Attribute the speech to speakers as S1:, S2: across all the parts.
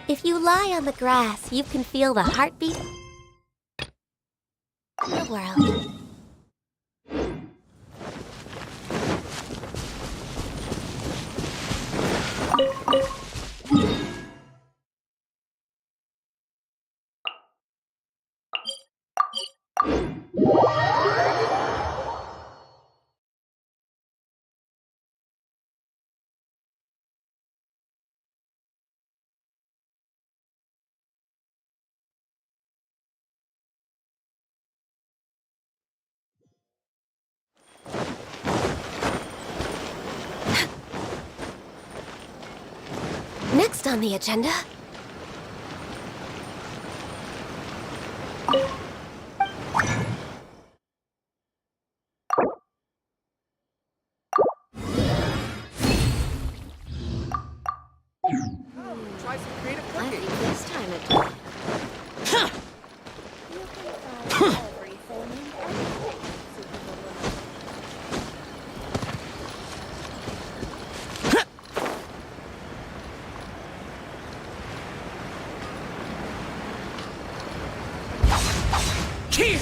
S1: If you lie on the grass, you can feel the heartbeat of the world. Next on the agenda...
S2: Try some creative
S1: I
S2: cooking.
S1: think this time it... You can find everything and anything.
S2: Here!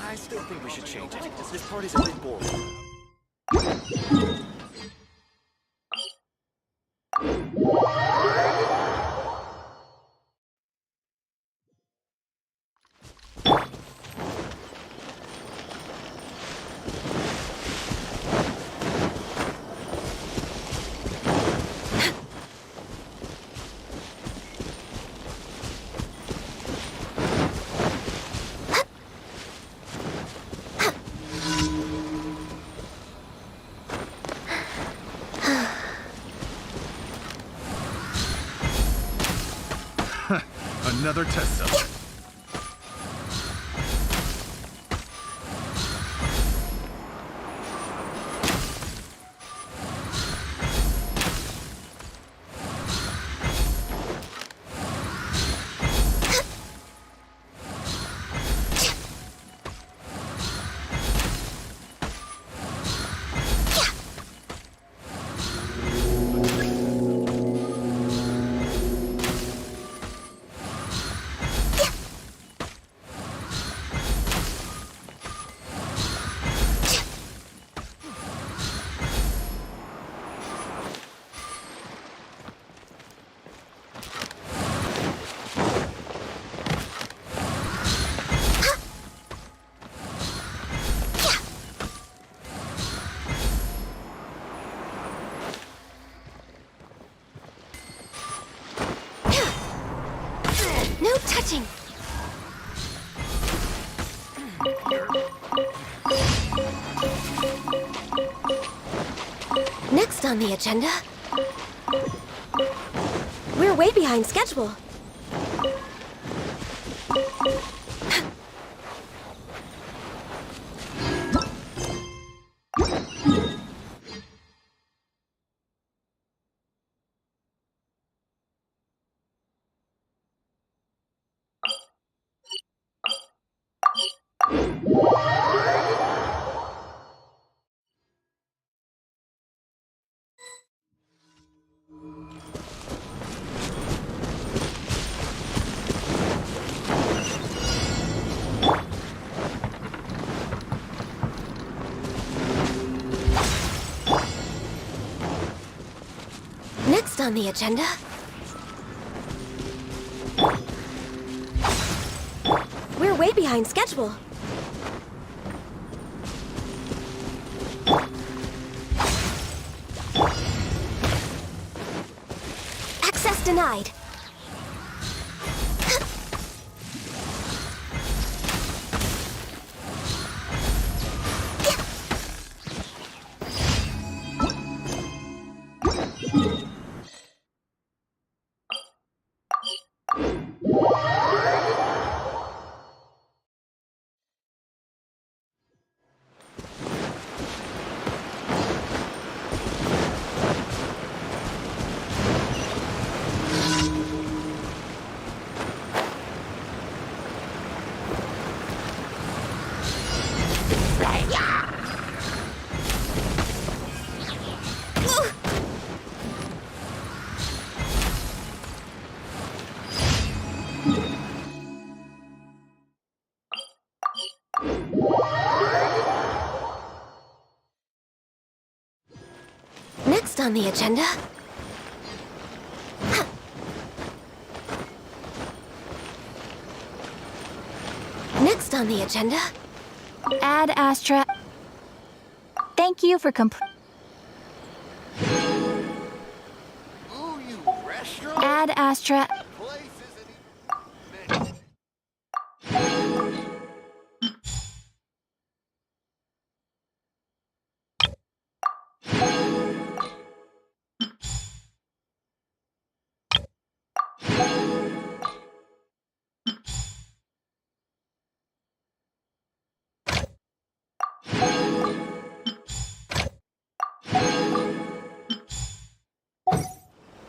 S2: I still think we should change it. This party's a bit boring.
S3: Another test cell.
S1: catching! Next on the agenda... We're way behind schedule. Next on the agenda... We're way behind schedule. Access denied. Next on the agenda... Next on the agenda...
S3: Add Astra. Thank you for
S2: Ooh, you restaurant?
S3: Add Astra.
S2: Place isn't even...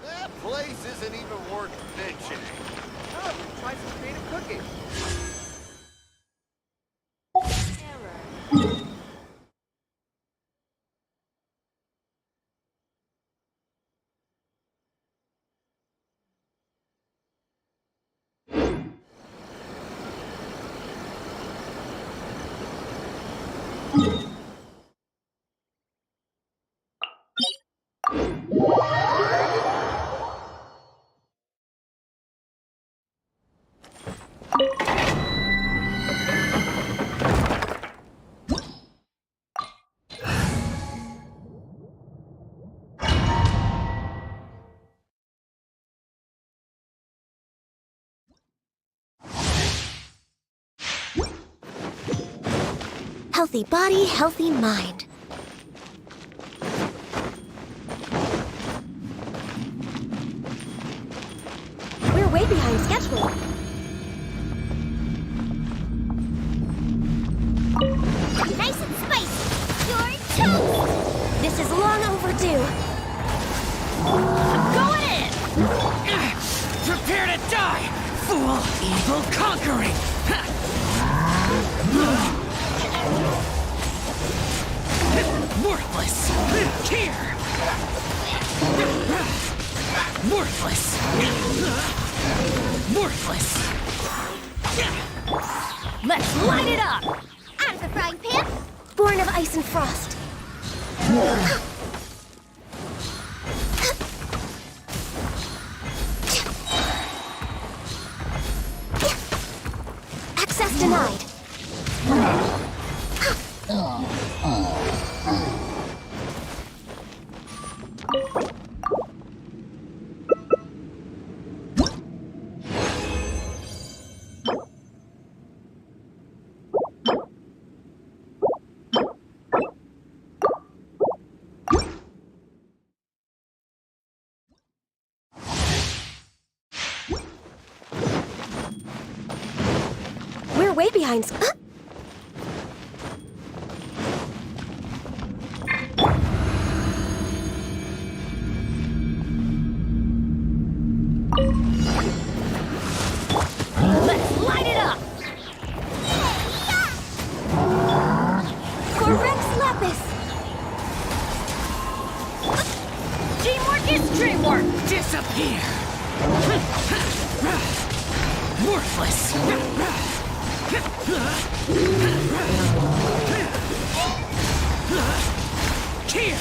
S2: That place isn't even worth mentioning. Oh, try some creative cooking.
S1: Healthy body, healthy mind. We're way behind schedule. Nice and spicy. You're toast! This is long overdue. I'm going in!
S4: Prepare to die, fool! Evil conquering! Worthless! Here! Worthless! Worthless!
S3: Let's light it up.
S1: Out of the frying pan, born of ice and frost. Access denied. way behind.
S3: Let's light it up!
S1: Correct Lapis.
S3: Teamwork is dreamwork!
S4: Disappear! Worthless! Here!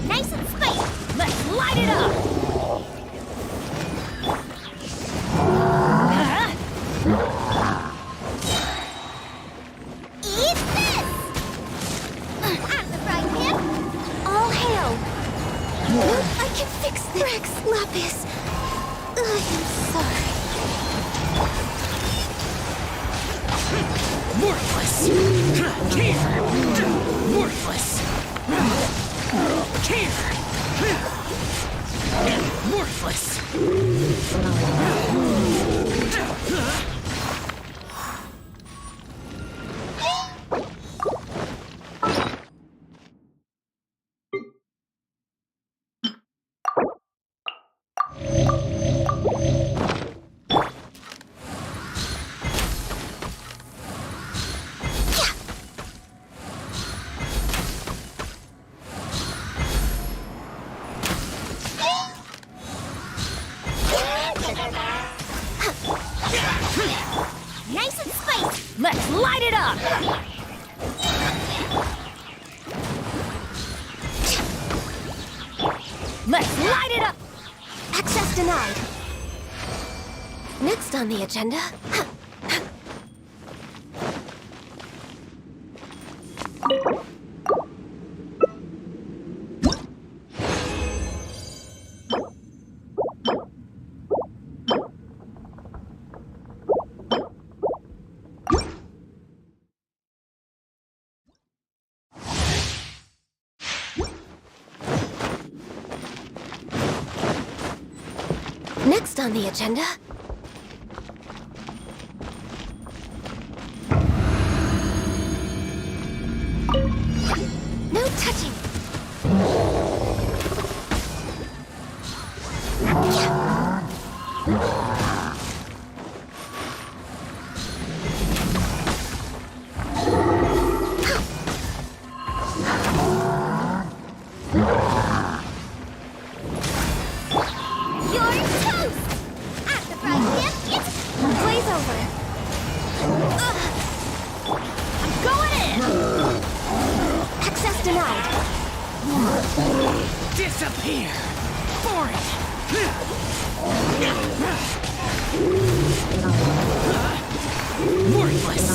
S1: Nice and spicy.
S3: Let's light it up!
S1: Eat this! I'm the frying pan. All hail. I can fix this. Rex Lapis. I am sorry.
S4: Worthless! Here! Worthless! Here! Worthless!
S1: Nice and spicy.
S3: Let's light it up! Let's light it up!
S1: Access denied. Next on the agenda. Next on the agenda. No touching.
S4: Disappear! For it! Worthless!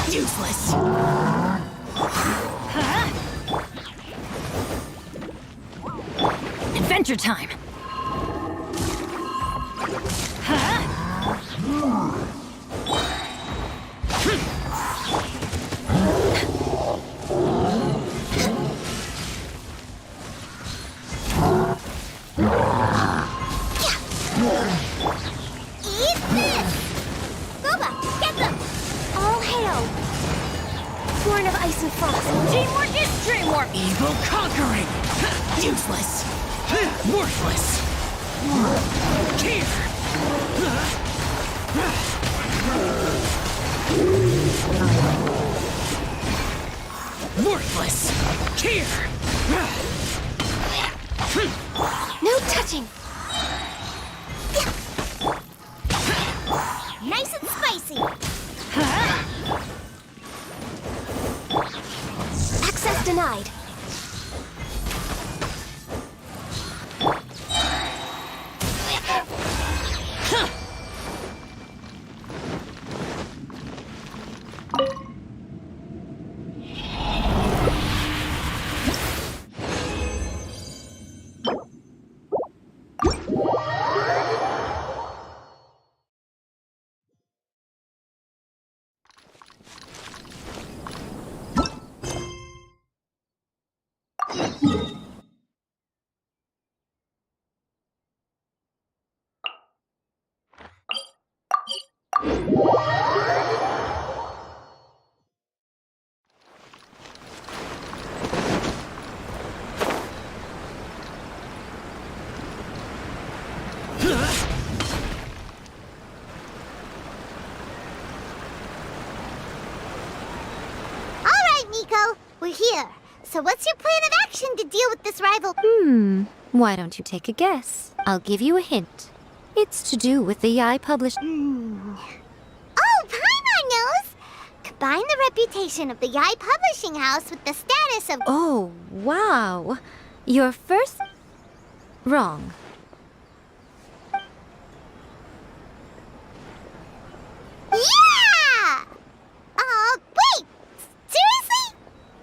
S4: Useless.
S3: Adventure time.
S1: Eat this! Boba, get them! All hail! Born of ice and frost.
S3: Teamwork is dreamwork.
S4: Evil conquering. Useless. Worthless. Here. Worthless. Here.
S1: No touching! Nice and spicy! Access denied. We're here. So what's your plan of action to deal with this rival?
S5: Why don't you take a guess? I'll give you a hint. It's to do with the Yai published.
S1: Oh, Paimon knows! Combine the reputation of the Yai publishing house with the status of...
S5: Oh, wow. Your first... Wrong.
S1: Yeah! Wait! Seriously?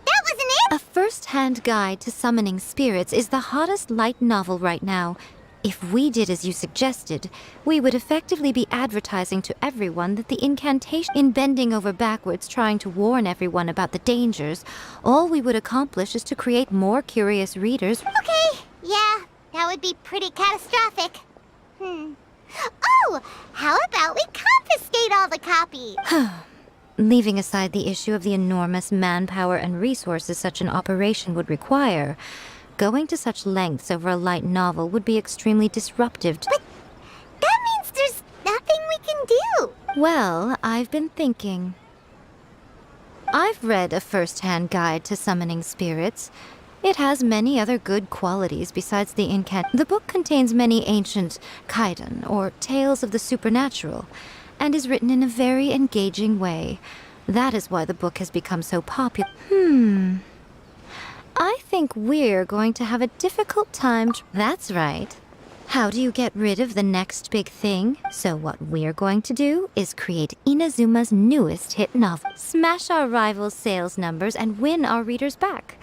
S1: That wasn't it?
S5: A first-hand guide to summoning spirits is the hottest light novel right now. If we did as you suggested, we would effectively be advertising to everyone that the incantation in bending over backwards trying to warn everyone about the dangers, all we would accomplish is to create more curious readers.
S1: Okay, yeah, that would be pretty catastrophic. Oh, how about we confiscate all the copies?
S5: Leaving aside the issue of the enormous manpower and resources such an operation would require, going to such lengths over a light novel would be extremely disruptive to...
S1: But that means there's nothing we can do.
S5: Well, I've been thinking. I've read a first-hand guide to summoning spirits. It has many other good qualities besides the incant. The book contains many ancient kaidan, or tales of the supernatural, and is written in a very engaging way. That is why the book has become so popular. I think we're going to have a difficult time. That's right. How do you get rid of the next big thing? So what we're going to do is create Inazuma's newest hit novel, smash our rivals' sales numbers, and win our readers back.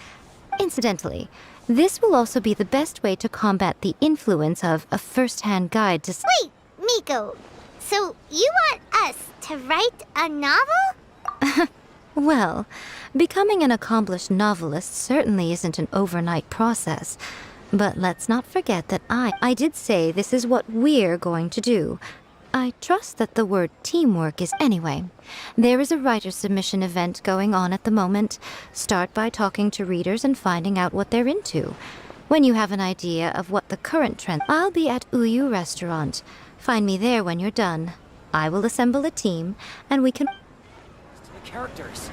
S5: Incidentally, this will also be the best way to combat the influence of a first-hand guide to...
S1: Wait, Miko. So you want us to write a novel?
S5: Well, becoming an accomplished novelist certainly isn't an overnight process. But let's not forget that I did say this is what we're going to do. I trust that the word teamwork is... Anyway, there is a writer submission event going on at the moment. Start by talking to readers and finding out what they're into. When you have an idea of what the current trend... I'll be at Uyu Restaurant. Find me there when you're done. I will assemble a team, and we can...
S4: The characters.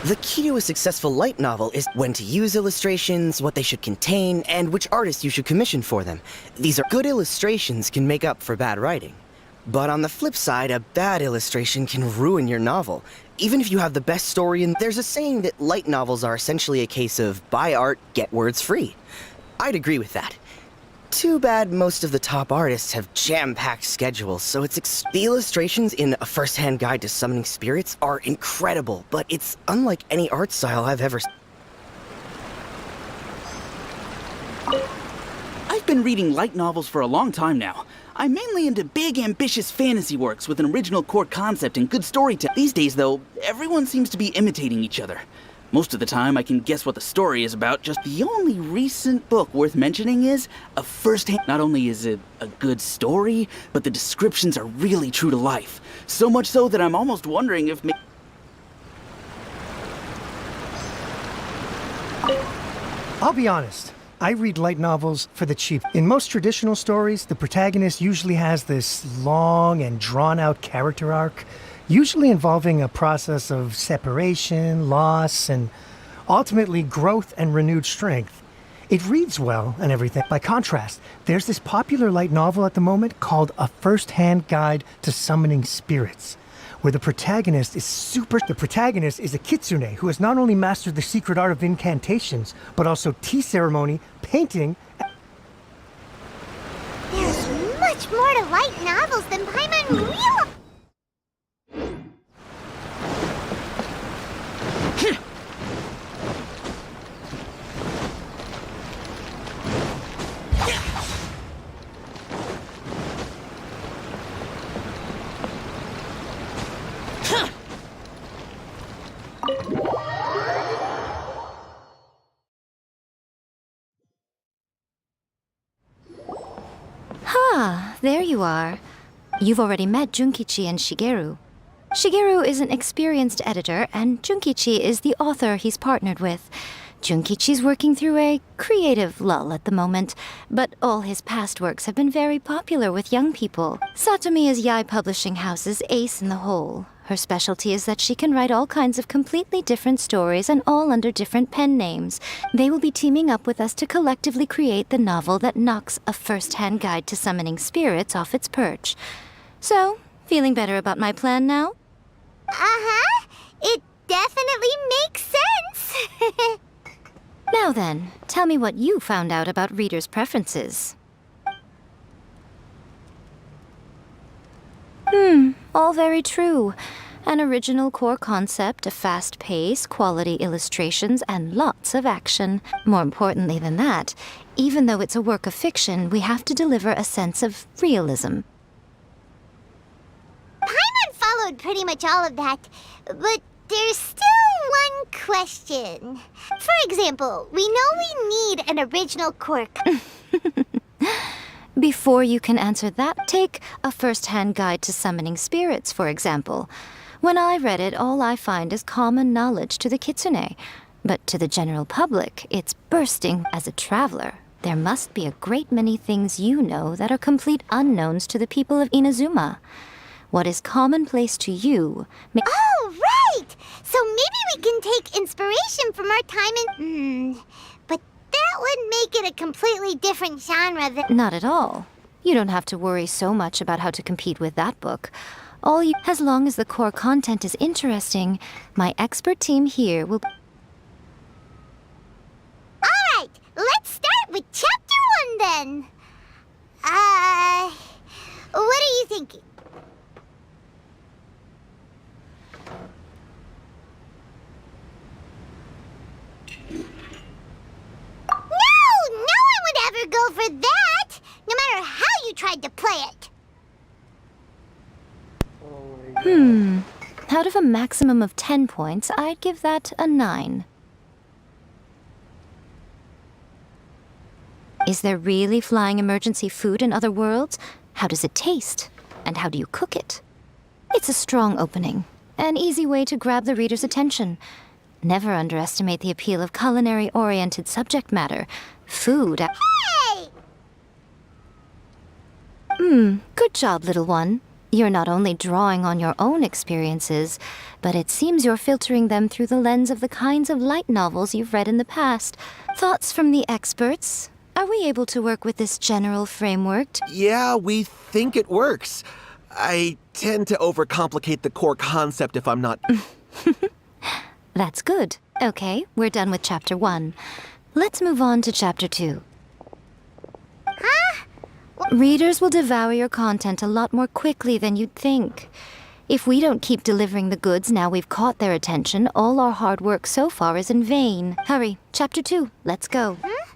S6: The key to a successful light novel is when to use illustrations, what they should contain, and which artist you should commission for them. These are good illustrations can make up for bad writing. But on the flip side, a bad illustration can ruin your novel. Even if you have the best story, and there's a saying that light novels are essentially a case of buy art, get words free. I'd agree with that. Too bad most of the top artists have jam-packed schedules, so the illustrations in A First-Hand Guide to Summoning Spirits are incredible, but it's unlike any art style I've ever seen.
S7: I've been reading light novels for a long time now. I'm mainly into big, ambitious fantasy works with an original core concept and good storytelling. These days, though, everyone seems to be imitating each other. Most of the time, I can guess what the story is about. Just the only recent book worth mentioning is A First-Hand. Not only is it a good story, but the descriptions are really true to life. So much so that I'm almost wondering if
S8: I'll be honest. I read light novels for the cheap. In most traditional stories, the protagonist usually has this long and drawn-out character arc, usually involving a process of separation, loss, and ultimately growth and renewed strength. It reads well and everything. By contrast, there's this popular light novel at the moment called A First-Hand Guide to Summoning Spirits, where the protagonist is a kitsune who has not only mastered the secret art of incantations, but also tea ceremony, painting.
S1: There's much more to light novels than Paimon realized.
S5: Ah, there you are. You've already met Junkichi and Shigeru. Shigeru is an experienced editor, and Junkichi is the author he's partnered with. Junkichi's working through a creative lull at the moment, but all his past works have been very popular with young people. Satomi is Yae Publishing House's ace in the hole. Her specialty is that she can write all kinds of completely different stories and all under different pen names. They will be teaming up with us to collectively create the novel that knocks A First-Hand Guide to Summoning Spirits off its perch. So, feeling better about my plan now?
S1: Uh-huh. It definitely makes sense.
S5: Now then, tell me what you found out about readers' preferences. All very true. An original core concept, a fast pace, quality illustrations, and lots of action. More importantly than that, even though it's a work of fiction, we have to deliver a sense of realism.
S1: Paimon followed pretty much all of that, but there's still one question. For example, we know we need an original core.
S5: Before you can answer that, take A First-Hand Guide to Summoning Spirits, for example. When I read it, all I find is common knowledge to the kitsune. But to the general public, it's bursting. As a traveler, there must be a great many things you know that are complete unknowns to the people of Inazuma. What is commonplace to you
S1: Oh, right! So maybe we can take inspiration from our time in... But that would make it a completely different genre than...
S5: Not at all. You don't have to worry so much about how to compete with that book. As long as the core content is interesting, my expert team here will...
S1: Alright, let's start with Chapter 1 then. What are you thinking? No one would ever go for that, no matter how you tried to play it.
S5: Out of a maximum of 10 points, I'd give that a 9. Is there really flying emergency food in other worlds? How does it taste? And how do you cook it? It's a strong opening, an easy way to grab the reader's attention. Never underestimate the appeal of culinary-oriented subject matter. Food...
S1: Hey!
S5: Good job, little one. You're not only drawing on your own experiences, but it seems you're filtering them through the lens of the kinds of light novels you've read in the past. Thoughts from the experts? Are we able to work with this general framework?
S9: Yeah, we think it works. I tend to overcomplicate the core concept if I'm not...
S5: That's good. Okay, we're done with Chapter 1. Let's move on to Chapter 2.
S1: Huh?
S5: Readers will devour your content a lot more quickly than you'd think. If we don't keep delivering the goods now we've caught their attention, all our hard work so far is in vain. Hurry, Chapter 2, let's go.
S1: Huh?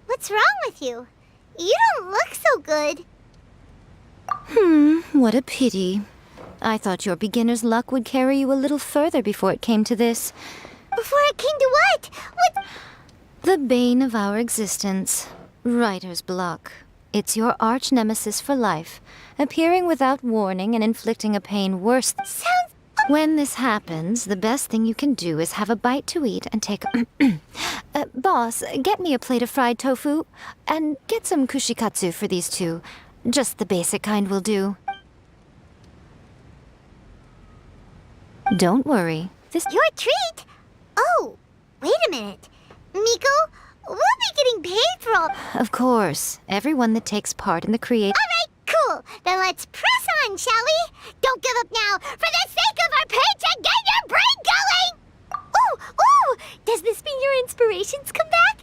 S1: What's wrong with you? You don't look so good.
S5: What a pity. I thought your beginner's luck would carry you a little further before it came to this.
S1: Before it came to what? What?
S5: The bane of our existence. Writer's block. It's your arch nemesis for life, appearing without warning and inflicting a pain worse.
S1: Sounds...
S5: When this happens, the best thing you can do is have a bite to eat and take a... boss, get me a plate of fried tofu, and get some kushikatsu for these two. Just the basic kind will do. Don't worry.
S1: Your treat? Oh, wait a minute. Miko, we'll be getting paid for all...
S5: Of course. Everyone that takes part in the
S1: All right, cool. Then let's press on, shall we? Don't give up now. For the sake of our paycheck, get your brain going! Ooh! Does this mean your inspirations come back?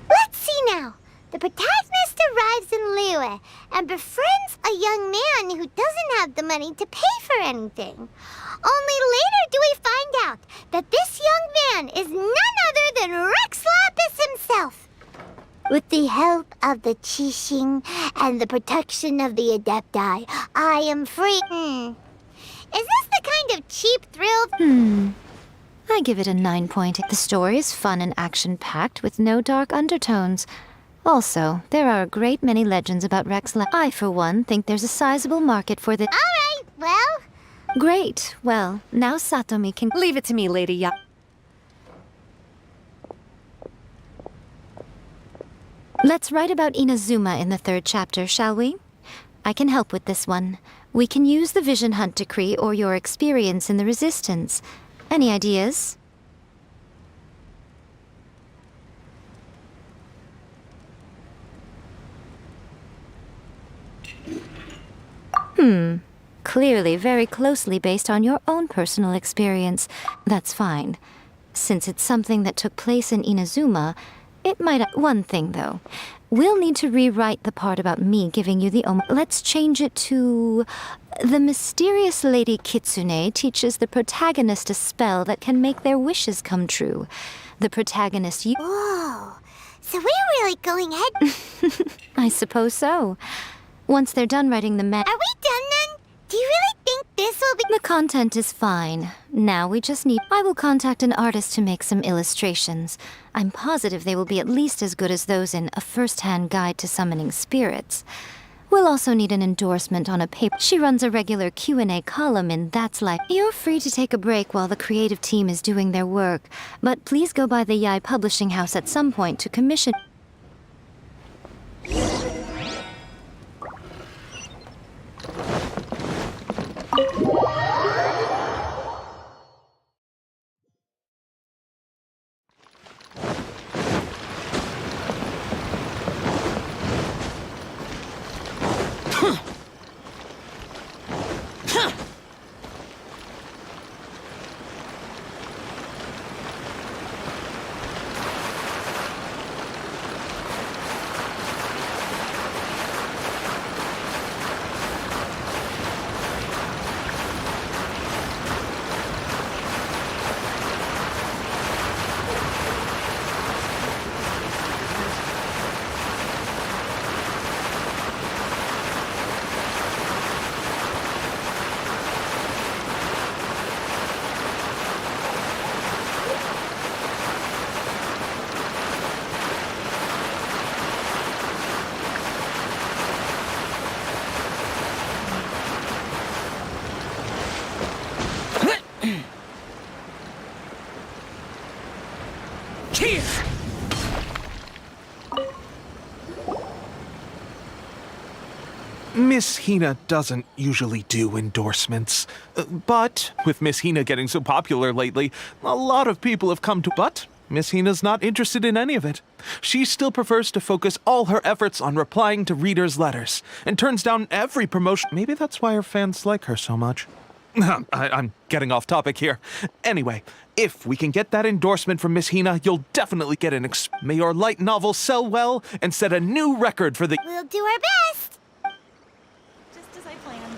S1: Let's see now. The protagonist arrives in Liyue and befriends a young man who doesn't have the money to pay for anything. Only later do we find out that this young man is none other than Rex Lapis himself. With the help of the Qixing and the protection of the Adepti, I am free. Is this the kind of cheap thrill?
S5: I give it a 9.8. The story is fun and action-packed with no dark undertones. Also, there are a great many legends about Rex I, for one, think there's a sizable market for the...
S1: All right, well...
S5: Great. Well, now Satomi can...
S3: Leave it to me, Lady Ya.
S5: Let's write about Inazuma in the 3rd chapter, shall we? I can help with this one. We can use the Vision Hunt Decree or your experience in the Resistance. Any ideas? Clearly very closely based on your own personal experience. That's fine. Since it's something that took place in Inazuma, it might... One thing, though. We'll need to rewrite the part about me giving you the Let's change it to... The mysterious Lady Kitsune teaches the protagonist a spell that can make their wishes come true. The protagonist...
S1: Whoa. So we're really going head...
S5: I suppose so. Once they're done writing the
S1: Are we done then? Do you really think this will be...
S5: The content is fine. Now we just need... I will contact an artist to make some illustrations. I'm positive they will be at least as good as those in A First-Hand Guide to Summoning Spirits. We'll also need an endorsement on a paper. She runs a regular Q&A column in That's Life. You're free to take a break while the creative team is doing their work, but please go by the Yai Publishing House at some point to commission...
S10: Miss Hina doesn't usually do endorsements. But with Miss Hina getting so popular lately, a lot of people have come to. But Miss Hina's not interested in any of it. She still prefers to focus all her efforts on replying to readers' letters and turns down every promotion. Maybe that's why her fans like her so much. I'm getting off topic here. Anyway, if we can get that endorsement from Miss Hina, you'll definitely get an May your light novel sell well and set a new record for the—
S1: We'll do our best.
S3: Just as I planned.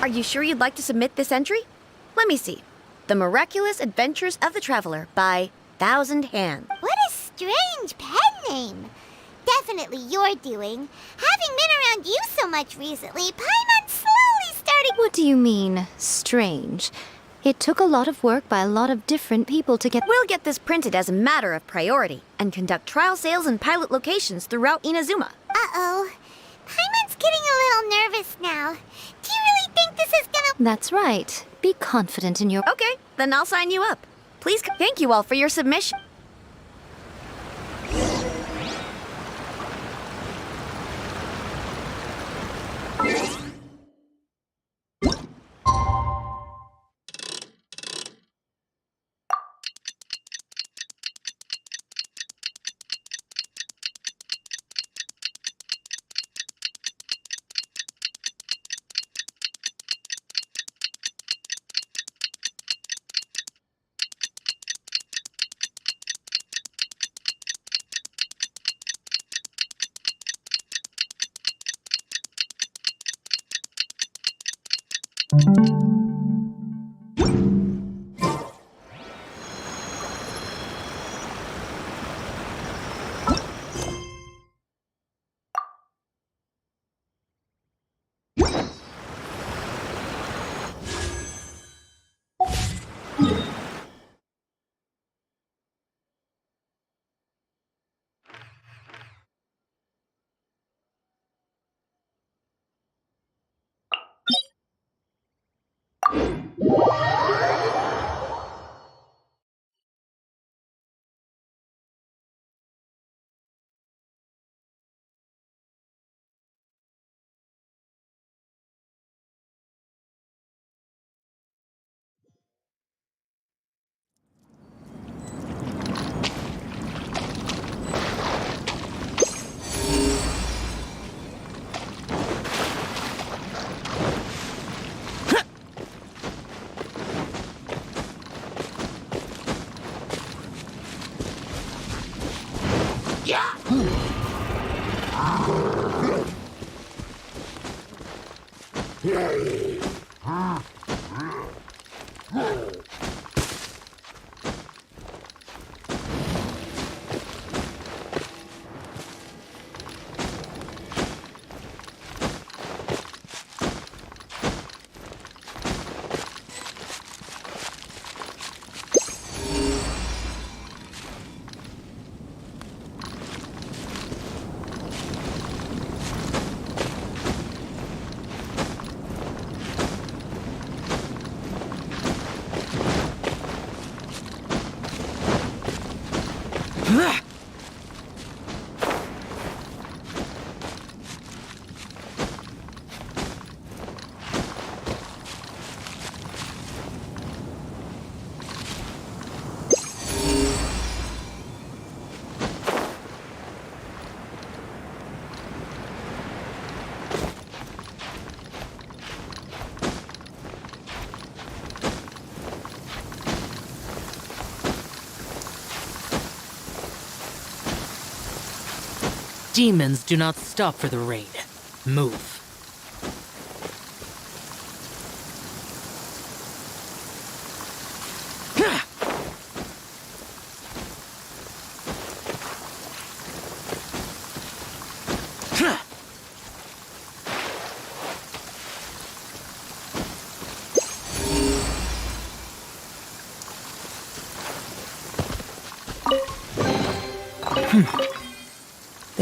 S11: Are you sure you'd like to submit this entry? Let me see. The Miraculous Adventures of the Traveler by Thousand Hands.
S1: What a strange pen name. Definitely your doing. Having been around you so much recently, Paimon's slowly starting—
S5: What do you mean, strange? It took a lot of work by a lot of different people to get—
S11: We'll get this printed as a matter of priority and conduct trial sales in pilot locations throughout Inazuma.
S1: Uh-oh. Paimon's getting a little nervous now. Do you really think this is gonna—
S5: That's right. Be confident in your—
S11: Okay, then I'll sign you up. Please thank you all for your submission.
S4: Demons do not stop for the raid. Move.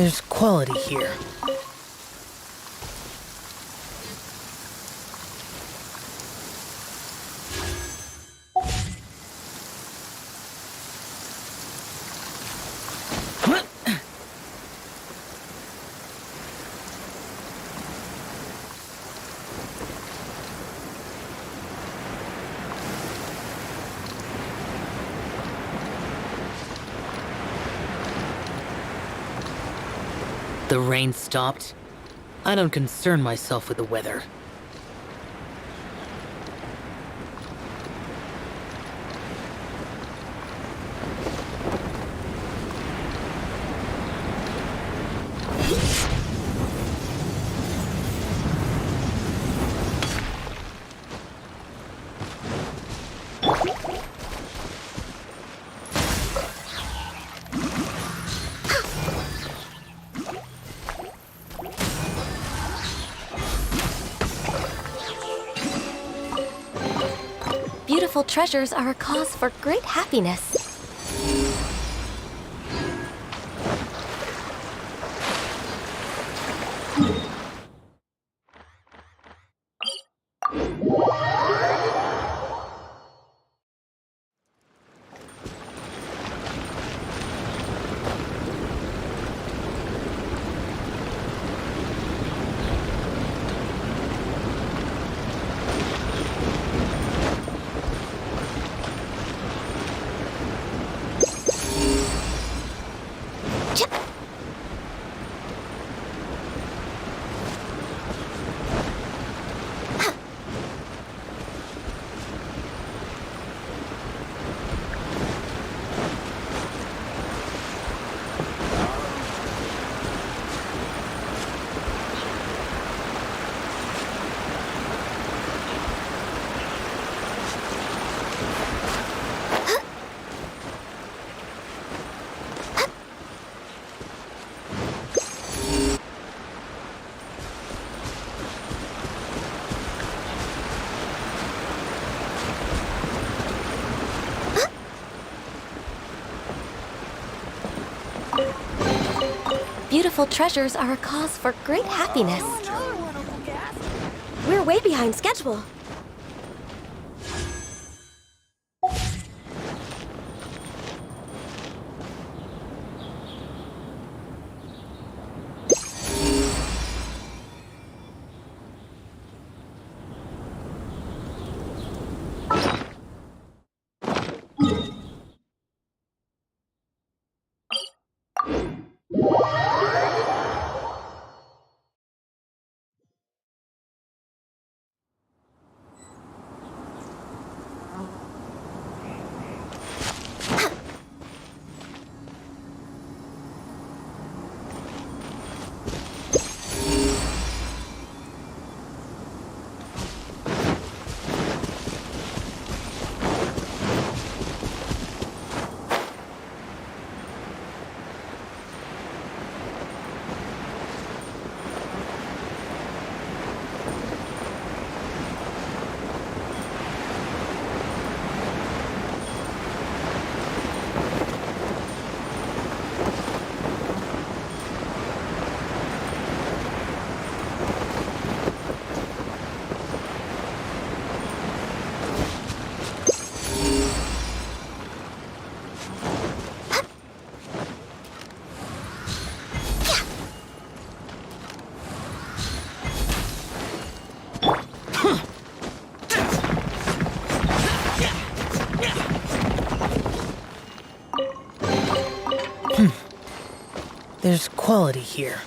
S4: There's quality here. The rain stopped. I don't concern myself with the weather.
S11: Beautiful treasures are a cause for great happiness. Beautiful treasures are a cause for great happiness. We're way behind schedule.
S4: There's quality here.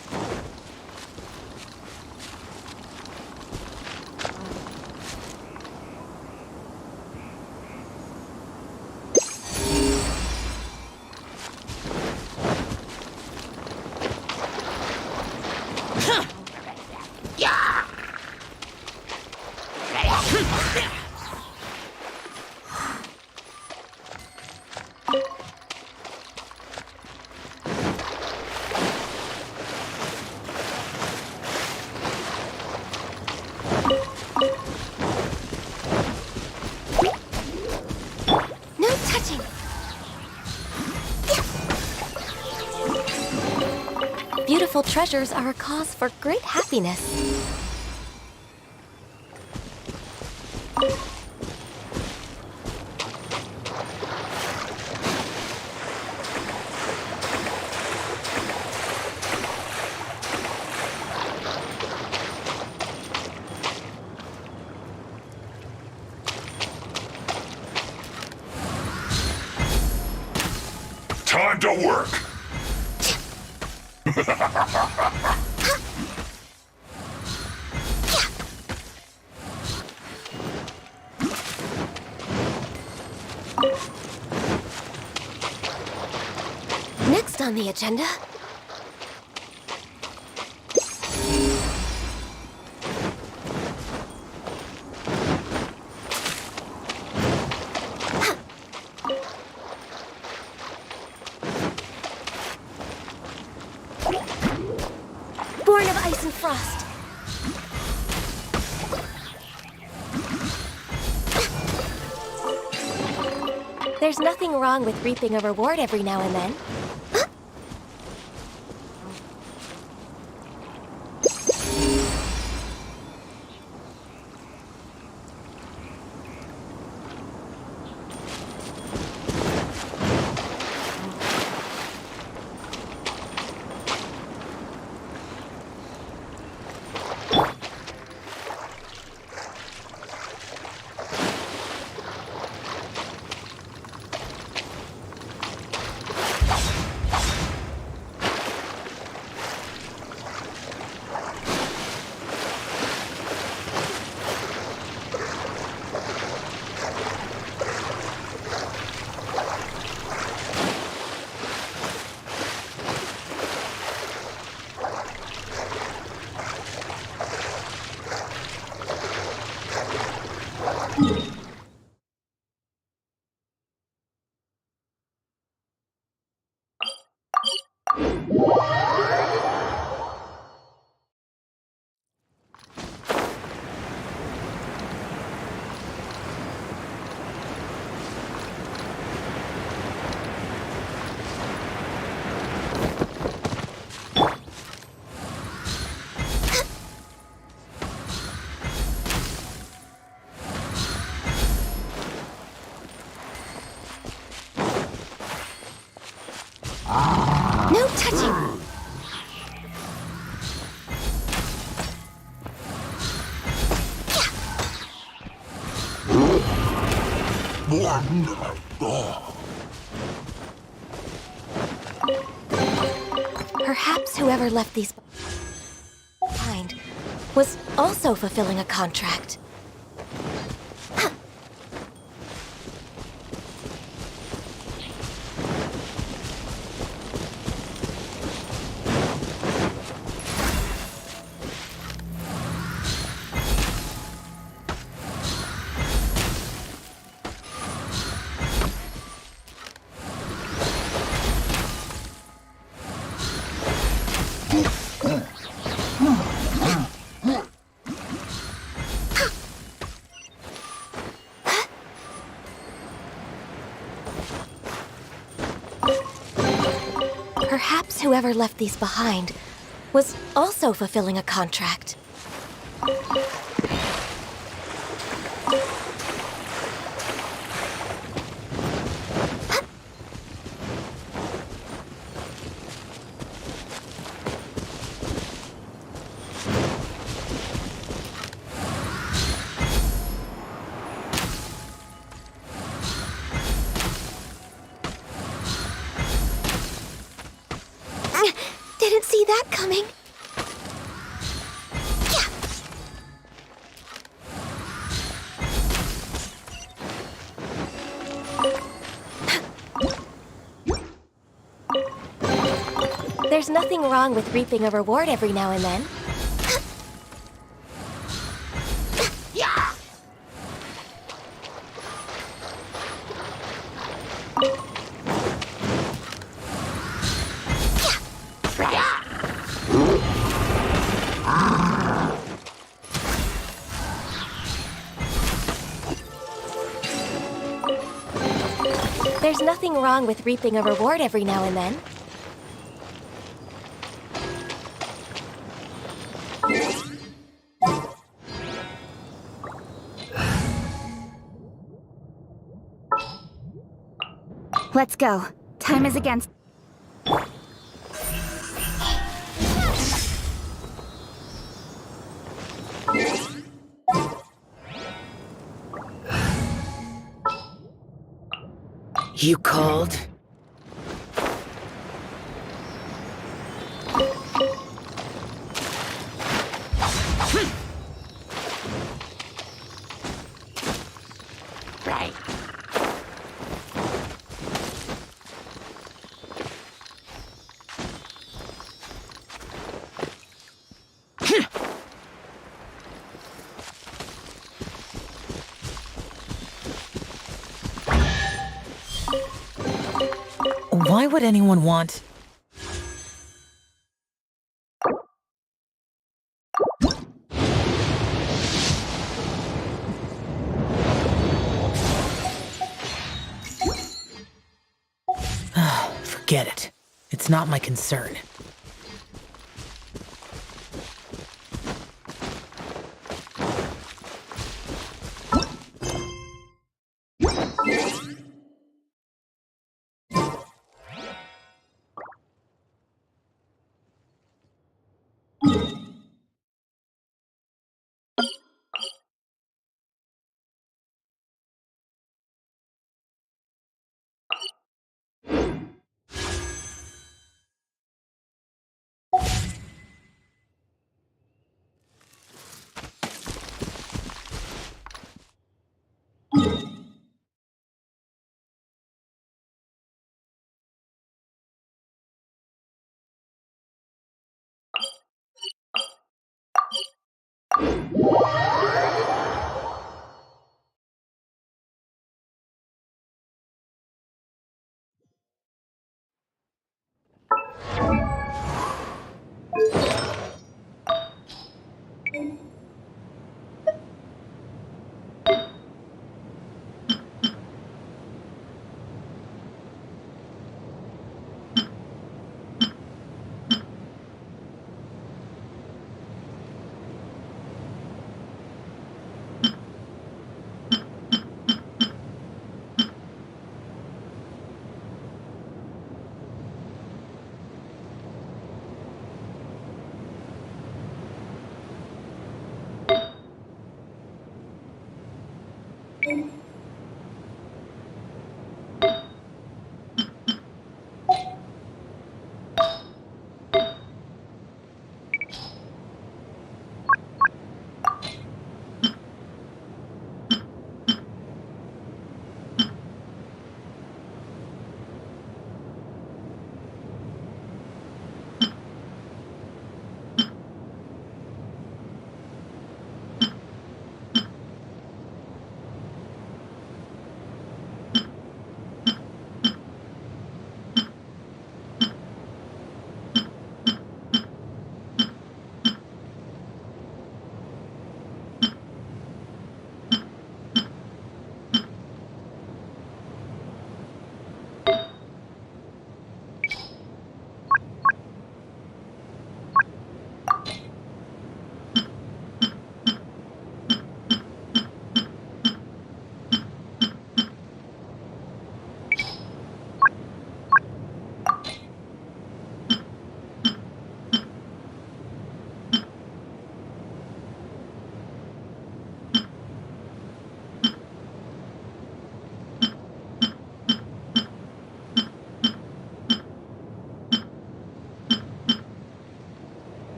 S11: wonderful treasures are a cause for great happiness.
S12: Time to work!
S11: Next on the agenda... Born of ice and frost. There's nothing wrong with reaping a reward every now and then. No touching! Perhaps whoever left these behind was also fulfilling a contract. Perhaps whoever left these behind was also fulfilling a contract. Didn't see that coming. There's nothing wrong with reaping a reward every now and then. There's nothing wrong with reaping a reward every now and then.
S3: Let's go. Time is against...
S4: You called?
S1: Right.
S4: Why would anyone want... Forget it. It's not my concern.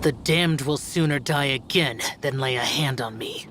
S4: The damned will sooner die again than lay a hand on me.